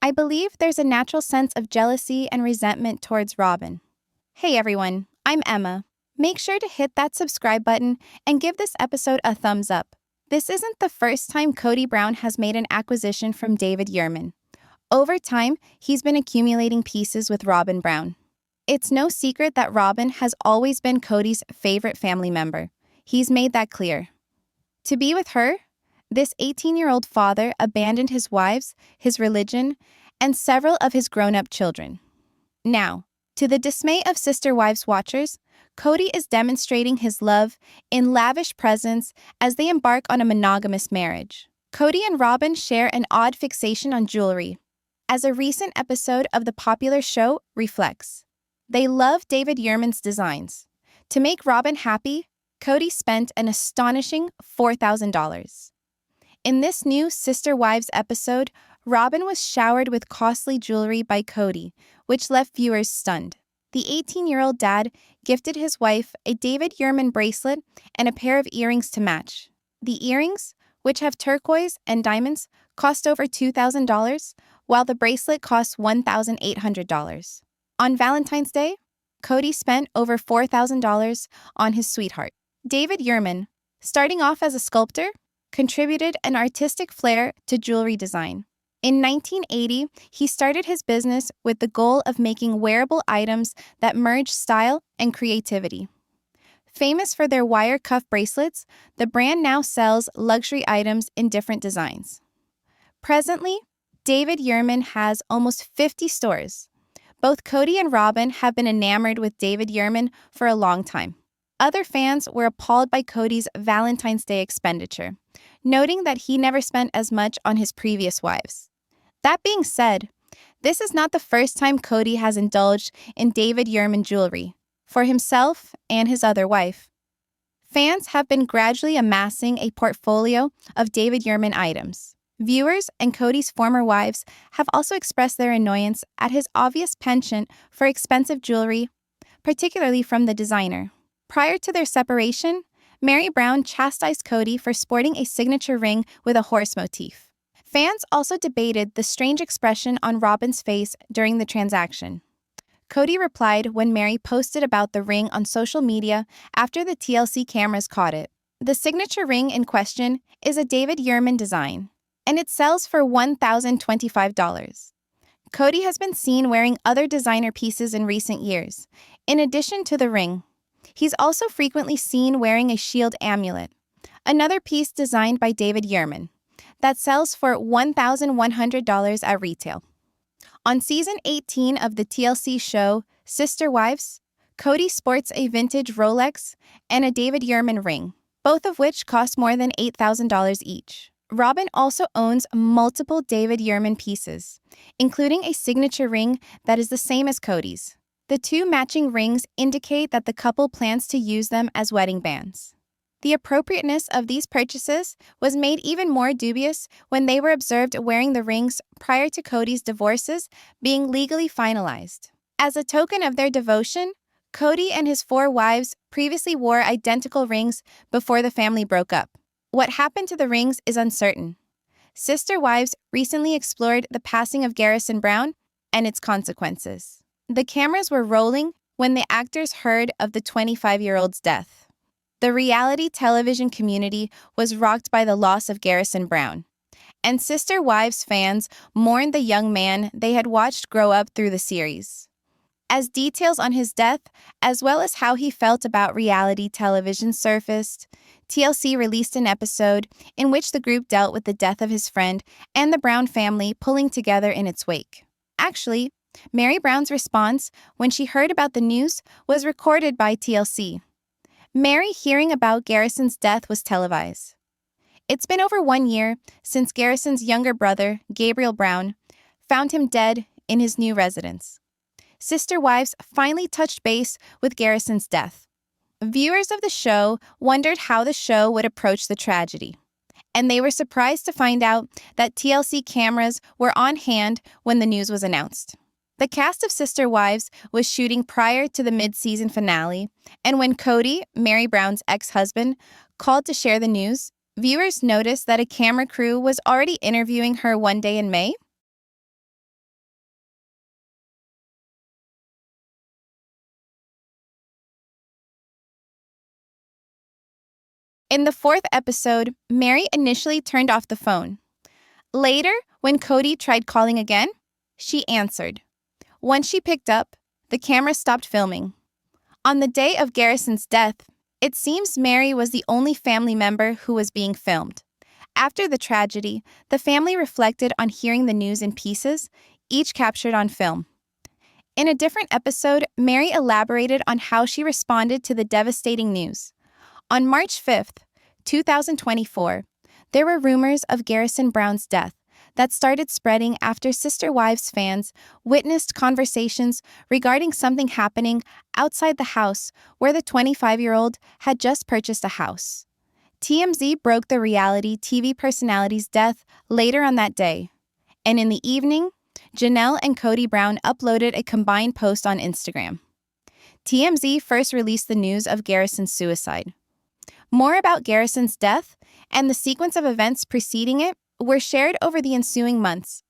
I believe there's a natural sense of jealousy and resentment towards Robyn. Hey everyone, I'm Emma. Make sure to hit that subscribe button and give this episode a thumbs up. This isn't the first time Kody Brown has made an acquisition from David Yurman. Over time, he's been accumulating pieces with Robyn Brown. It's no secret that Robyn has always been Kody's favorite family member. He's made that clear. To be with her, this 18-year-old father abandoned his wives, his religion, and several of his grown-up children. Now, to the dismay of Sister Wives watchers, Kody is demonstrating his love in lavish presents as they embark on a monogamous marriage. Kody and Robyn share an odd fixation on jewelry, as a recent episode of the popular show reflects. They love David Yurman's designs. To make Robyn happy, Kody spent an astonishing $4,000. In this new Sister Wives episode, Robyn was showered with costly jewelry by Kody, which left viewers stunned. The 18-year-old dad gifted his wife a David Yurman bracelet and a pair of earrings to match. The earrings, which have turquoise and diamonds, cost over $2,000, while the bracelet cost $1,800. On Valentine's Day, Kody spent over $4,000 on his sweetheart. David Yurman, starting off as a sculptor, contributed an artistic flair to jewelry design. In 1980, he started his business with the goal of making wearable items that merge style and creativity. Famous for their wire cuff bracelets, the brand now sells luxury items in different designs. Presently, David Yurman has almost 50 stores. Both Kody and Robyn have been enamored with David Yurman for a long time. Other fans were appalled by Kody's Valentine's Day expenditure, noting that he never spent as much on his previous wives. That being said, this is not the first time Kody has indulged in David Yurman jewelry, for himself and his other wife. Fans have been gradually amassing a portfolio of David Yurman items. Viewers and Kody's former wives have also expressed their annoyance at his obvious penchant for expensive jewelry, particularly from the designer. Prior to their separation, Meri Brown chastised Kody for sporting a signature ring with a horse motif. Fans also debated the strange expression on Robyn's face during the transaction. Kody replied when Meri posted about the ring on social media after the TLC cameras caught it. The signature ring in question is a David Yurman design, and it sells for $1,025. Kody has been seen wearing other designer pieces in recent years, in addition to the ring. He's also frequently seen wearing a shield amulet, another piece designed by David Yurman, that sells for $1,100 at retail. On season 18 of the TLC show Sister Wives, Kody sports a vintage Rolex and a David Yurman ring, both of which cost more than $8,000 each. Robyn also owns multiple David Yurman pieces, including a signature ring that is the same as Kody's. The two matching rings indicate that the couple plans to use them as wedding bands. The appropriateness of these purchases was made even more dubious when they were observed wearing the rings prior to Kody's divorces being legally finalized. As a token of their devotion, Kody and his 4 wives previously wore identical rings before the family broke up. What happened to the rings is uncertain. Sister Wives recently explored the passing of Garrison Brown and its consequences. The cameras were rolling when the actors heard of the 25-year-old's death. The reality television community was rocked by the loss of Garrison Brown, and Sister Wives fans mourned the young man they had watched grow up through the series. As details on his death, as well as how he felt about reality television surfaced, TLC released an episode in which the group dealt with the death of his friend and the Brown family pulling together in its wake. Actually, Meri Brown's response when she heard about the news was recorded by TLC. Meri hearing about Garrison's death was televised. It's been over 1 year since Garrison's younger brother, Gabriel Brown, found him dead in his new residence. Sister Wives finally touched base with Garrison's death. Viewers of the show wondered how the show would approach the tragedy, and they were surprised to find out that TLC cameras were on hand when the news was announced. The cast of Sister Wives was shooting prior to the mid-season finale, and when Kody, Meri Brown's ex-husband, called to share the news, viewers noticed that a camera crew was already interviewing her one day in May. In the fourth episode, Mary initially turned off the phone. Later, when Cody tried calling again, she answered. Once she picked up, the camera stopped filming. On the day of Garrison's death, it seems Mary was the only family member who was being filmed. After the tragedy, the family reflected on hearing the news in pieces, each captured on film. In a different episode, Mary elaborated on how she responded to the devastating news. On March 5th, 2024, there were rumors of Garrison Brown's death that started spreading after Sister Wives fans witnessed conversations regarding something happening outside the house where the 25-year-old had just purchased a house. TMZ broke the reality TV personality's death later on that day, and in the evening, Janelle and Cody Brown uploaded a combined post on Instagram. TMZ first released the news of Garrison's suicide. More about Garrison's death and the sequence of events preceding it were shared over the ensuing months.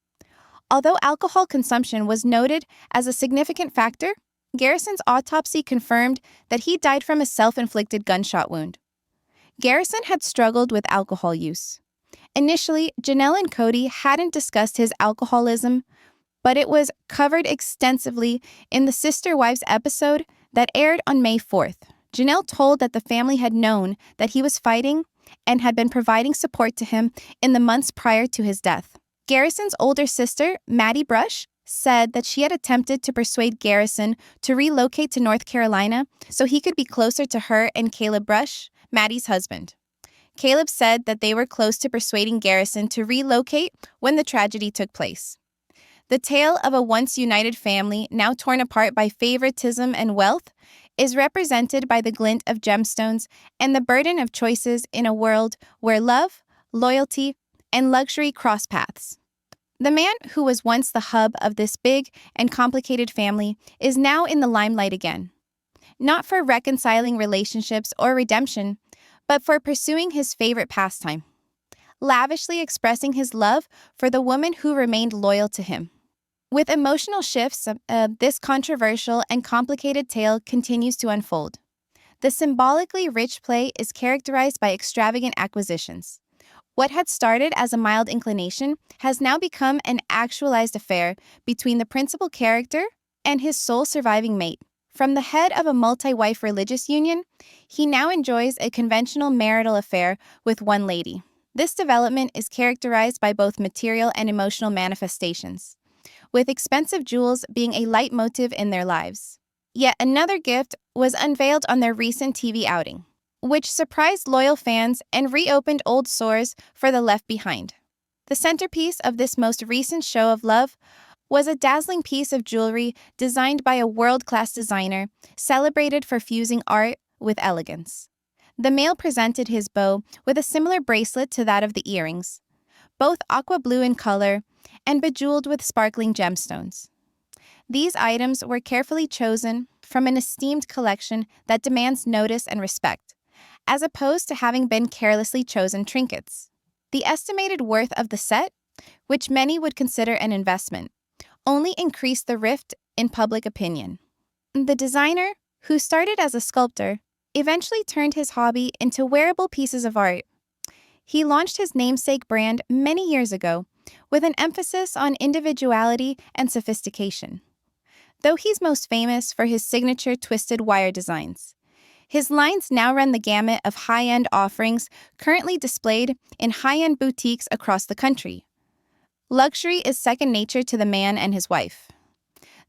Although alcohol consumption was noted as a significant factor, Garrison's autopsy confirmed that he died from a self-inflicted gunshot wound. Garrison had struggled with alcohol use. Initially, Janelle and Cody hadn't discussed his alcoholism, but it was covered extensively in the Sister Wives episode that aired on May 4th. Janelle told that the family had known that he was fighting and had been providing support to him in the months prior to his death. Garrison's older sister, Maddie Brush, said that she had attempted to persuade Garrison to relocate to North Carolina so he could be closer to her and Caleb Brush, Maddie's husband. Caleb said that they were close to persuading Garrison to relocate when the tragedy took place. The tale of a once united family now torn apart by favoritism and wealth is represented by the glint of gemstones and the burden of choices in a world where love, loyalty, and luxury cross paths. The man who was once the hub of this big and complicated family is now in the limelight again. Not for reconciling relationships or redemption, but for pursuing his favorite pastime, lavishly expressing his love for the woman who remained loyal to him. With emotional shifts, this controversial and complicated tale continues to unfold. The symbolically rich play is characterized by extravagant acquisitions. What had started as a mild inclination has now become an actualized affair between the principal character and his sole surviving mate. From the head of a multi-wife religious union, he now enjoys a conventional marital affair with one lady. This development is characterized by both material and emotional manifestations, with expensive jewels being a leitmotif in their lives. Yet another gift was unveiled on their recent TV outing, which surprised loyal fans and reopened old sores for the left behind. The centerpiece of this most recent show of love was a dazzling piece of jewelry designed by a world-class designer, celebrated for fusing art with elegance. The male presented his bow with a similar bracelet to that of the earrings, both aqua blue in color and bejeweled with sparkling gemstones. These items were carefully chosen from an esteemed collection that demands notice and respect, as opposed to having been carelessly chosen trinkets. The estimated worth of the set, which many would consider an investment, only increased the rift in public opinion. The designer, who started as a sculptor, eventually turned his hobby into wearable pieces of art. He launched his namesake brand many years ago, with an emphasis on individuality and sophistication. Though he's most famous for his signature twisted wire designs, his lines now run the gamut of high-end offerings currently displayed in high-end boutiques across the country. Luxury is second nature to the man and his wife.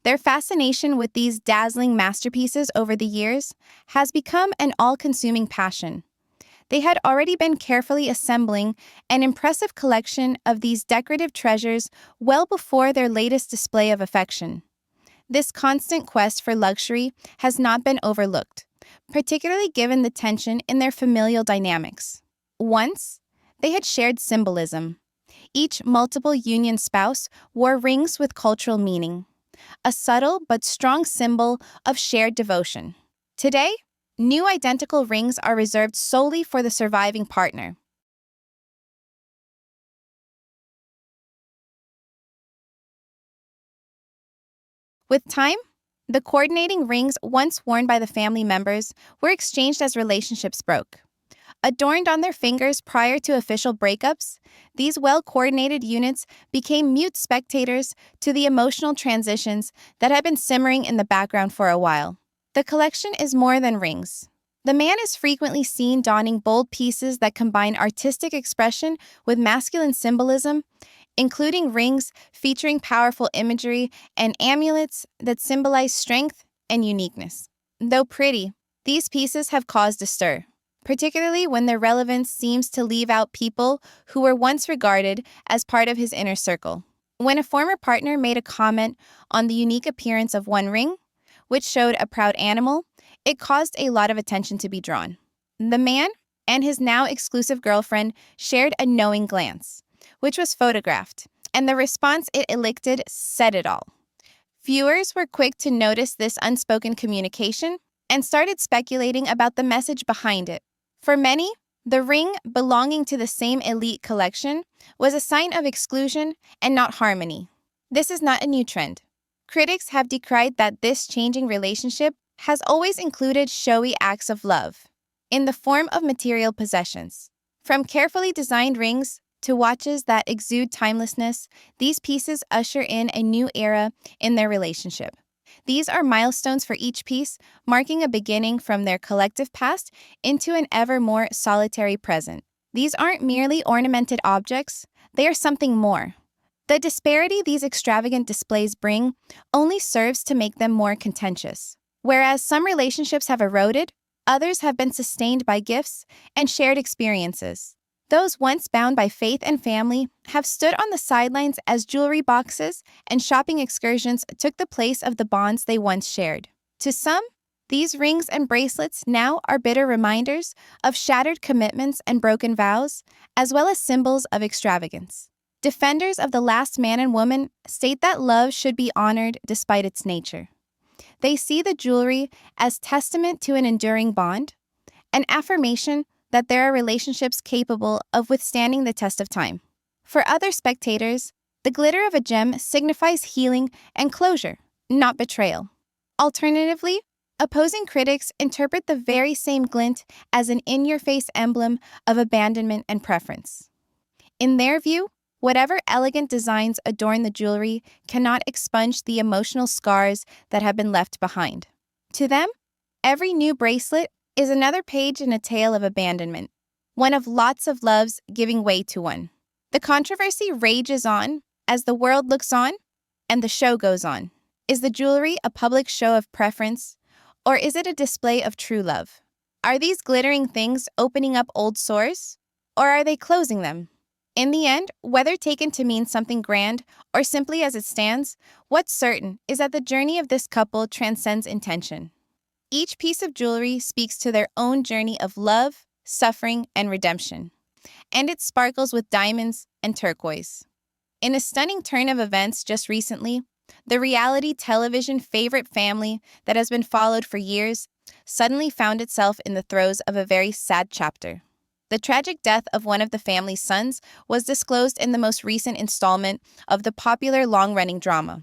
Their fascination with these dazzling masterpieces over the years has become an all-consuming passion. They had already been carefully assembling an impressive collection of these decorative treasures well before their latest display of affection. This constant quest for luxury has not been overlooked, particularly given the tension in their familial dynamics. Once, they had shared symbolism. Each multiple union spouse wore rings with cultural meaning, a subtle but strong symbol of shared devotion. Today, new identical rings are reserved solely for the surviving partner. With time, the coordinating rings once worn by the family members were exchanged as relationships broke. Adorned on their fingers prior to official breakups, these well-coordinated units became mute spectators to the emotional transitions that had been simmering in the background for a while. The collection is more than rings. The man is frequently seen donning bold pieces that combine artistic expression with masculine symbolism, including rings featuring powerful imagery and amulets that symbolize strength and uniqueness. Though pretty, these pieces have caused a stir, particularly when their relevance seems to leave out people who were once regarded as part of his inner circle. When a former partner made a comment on the unique appearance of one ring, which showed a proud animal, it caused a lot of attention to be drawn. The man and his now exclusive girlfriend shared a knowing glance, which was photographed, and the response it elicited said it all. Viewers were quick to notice this unspoken communication and started speculating about the message behind it. For many, the ring belonging to the same elite collection was a sign of exclusion and not harmony. This is not a new trend. Critics have decried that this changing relationship has always included showy acts of love, in the form of material possessions. From carefully designed rings to watches that exude timelessness, these pieces usher in a new era in their relationship. These are milestones for each piece, marking a beginning from their collective past into an ever more solitary present. These aren't merely ornamented objects, they are something more. The disparity these extravagant displays bring only serves to make them more contentious. Whereas some relationships have eroded, others have been sustained by gifts and shared experiences. Those once bound by faith and family have stood on the sidelines as jewelry boxes and shopping excursions took the place of the bonds they once shared. To some, these rings and bracelets now are bitter reminders of shattered commitments and broken vows, as well as symbols of extravagance. Defenders of the last man and woman state that love should be honored despite its nature. They see the jewelry as testament to an enduring bond, an affirmation that there are relationships capable of withstanding the test of time. For other spectators, the glitter of a gem signifies healing and closure, not betrayal. Alternatively, opposing critics interpret the very same glint as an in-your-face emblem of abandonment and preference. In their view, whatever elegant designs adorn the jewelry cannot expunge the emotional scars that have been left behind. To them, every new bracelet is another page in a tale of abandonment, one of lots of loves giving way to one. The controversy rages on as the world looks on and the show goes on. Is the jewelry a public show of preference, or is it a display of true love? Are these glittering things opening up old sores, or are they closing them? In the end, whether taken to mean something grand or simply as it stands, what's certain is that the journey of this couple transcends intention. Each piece of jewelry speaks to their own journey of love, suffering, and redemption, and it sparkles with diamonds and turquoise. In a stunning turn of events just recently, the reality television favorite family that has been followed for years suddenly found itself in the throes of a very sad chapter. The tragic death of one of the family's sons was disclosed in the most recent installment of the popular long-running drama.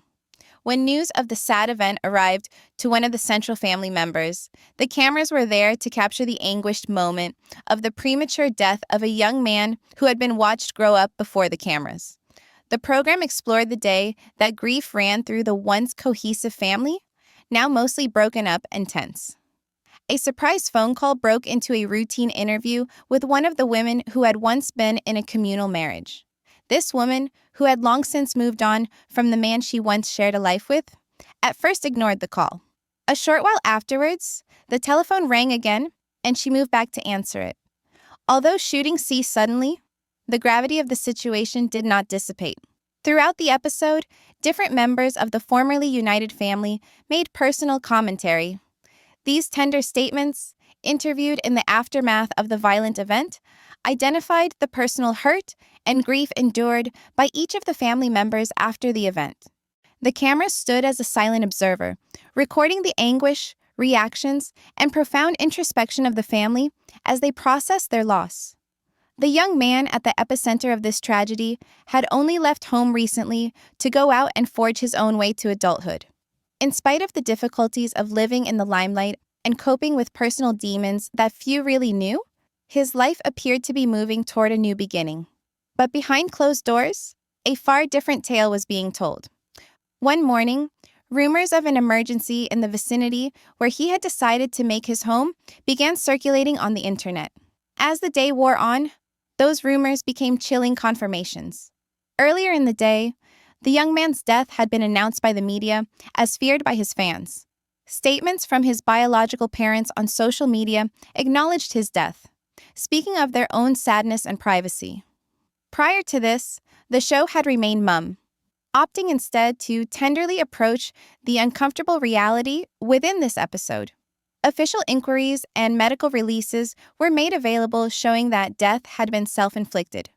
When news of the sad event arrived to one of the central family members, the cameras were there to capture the anguished moment of the premature death of a young man who had been watched grow up before the cameras. The program explored the day that grief ran through the once cohesive family, now mostly broken up and tense. A surprise phone call broke into a routine interview with one of the women who had once been in a communal marriage. This woman, who had long since moved on from the man she once shared a life with, at first ignored the call. A short while afterwards, the telephone rang again, and she moved back to answer it. Although shooting ceased suddenly, the gravity of the situation did not dissipate. Throughout the episode, different members of the formerly united family made personal commentary. These tender statements, interviewed in the aftermath of the violent event, identified the personal hurt and grief endured by each of the family members after the event. The camera stood as a silent observer, recording the anguish, reactions, and profound introspection of the family as they processed their loss. The young man at the epicenter of this tragedy had only left home recently to go out and forge his own way to adulthood. In spite of the difficulties of living in the limelight and coping with personal demons that few really knew, His life appeared to be moving toward a new beginning. But behind closed doors, a far different tale was being told. One morning, rumors of an emergency in the vicinity where he had decided to make his home began circulating on the internet. As the day wore on, those rumors became chilling confirmations. Earlier in the day, the young man's death had been announced by the media as feared by his fans. Statements from his biological parents on social media acknowledged his death, speaking of their own sadness and privacy. Prior to this, the show had remained mum, opting instead to tenderly approach the uncomfortable reality within this episode. Official inquiries and medical releases were made available showing that death had been self-inflicted.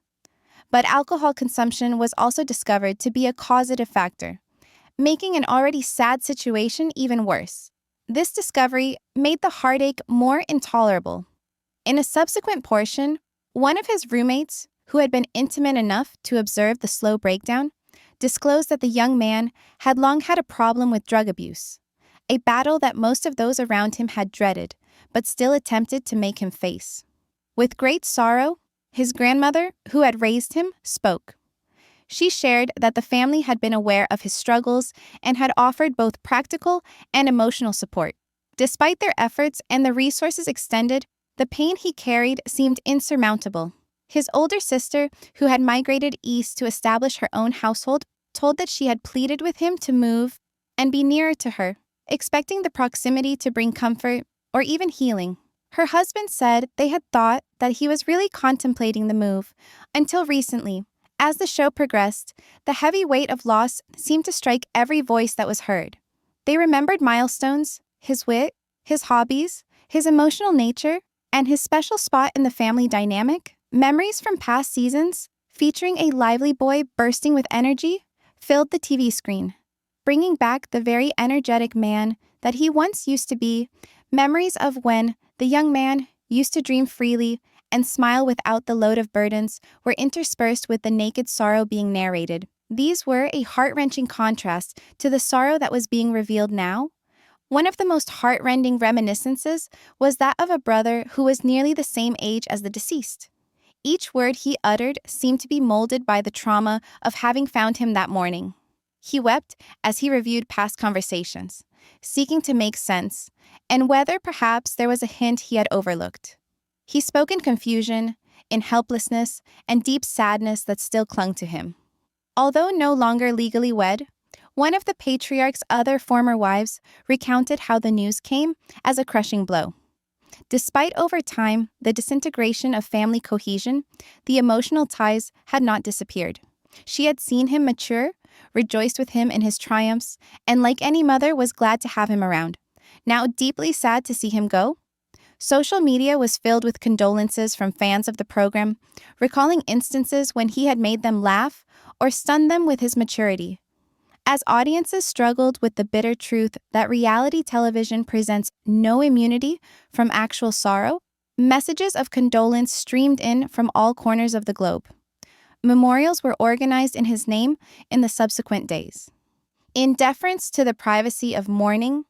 But alcohol consumption was also discovered to be a causative factor, making an already sad situation even worse. This discovery made the heartache more intolerable. In a subsequent portion, one of his roommates, who had been intimate enough to observe the slow breakdown, disclosed that the young man had long had a problem with drug abuse, a battle that most of those around him had dreaded, but still attempted to make him face. With great sorrow, his grandmother, who had raised him, spoke. She shared that the family had been aware of his struggles and had offered both practical and emotional support. Despite their efforts and the resources extended, the pain he carried seemed insurmountable. His older sister, who had migrated east to establish her own household, told that she had pleaded with him to move and be nearer to her, expecting the proximity to bring comfort or even healing. Her husband said they had thought that he was really contemplating the move until recently. As the show progressed, the heavy weight of loss seemed to strike every voice that was heard. They remembered milestones, his wit, his hobbies, his emotional nature, and his special spot in the family dynamic. Memories from past seasons, featuring a lively boy bursting with energy, filled the TV screen, bringing back the very energetic man that he once used to be. Memories of when the young man used to dream freely and smile without the load of burdens were interspersed with the naked sorrow being narrated. These were a heart-wrenching contrast to the sorrow that was being revealed now. One of the most heart-rending reminiscences was that of a brother who was nearly the same age as the deceased. Each word he uttered seemed to be molded by the trauma of having found him that morning. He wept as he reviewed past conversations, seeking to make sense, and whether perhaps there was a hint he had overlooked. He spoke in confusion, in helplessness, and deep sadness that still clung to him. Although no longer legally wed, one of the patriarch's other former wives recounted how the news came as a crushing blow. Despite over time the disintegration of family cohesion, the emotional ties had not disappeared. She had seen him mature, rejoiced with him in his triumphs, and like any mother was glad to have him around. Now deeply sad to see him go, social media was filled with condolences from fans of the program, recalling instances when he had made them laugh or stunned them with his maturity. As audiences struggled with the bitter truth that reality television presents no immunity from actual sorrow, messages of condolence streamed in from all corners of the globe. Memorials were organized in his name in the subsequent days. In deference to the privacy of mourning,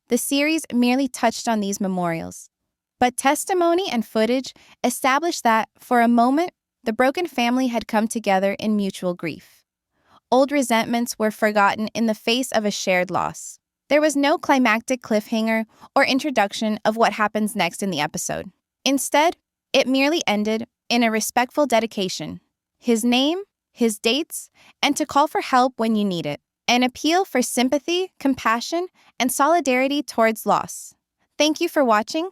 the series merely touched on these memorials. But testimony and footage established that, for a moment, the broken family had come together in mutual grief. Old resentments were forgotten in the face of a shared loss. There was no climactic cliffhanger or introduction of what happens next in the episode. Instead, it merely ended in a respectful dedication. His name, his dates, and to call for help when you need it. An appeal for sympathy, compassion, and solidarity towards loss. Thank you for watching.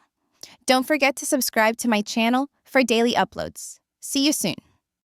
Don't forget to subscribe to my channel for daily uploads. See you soon.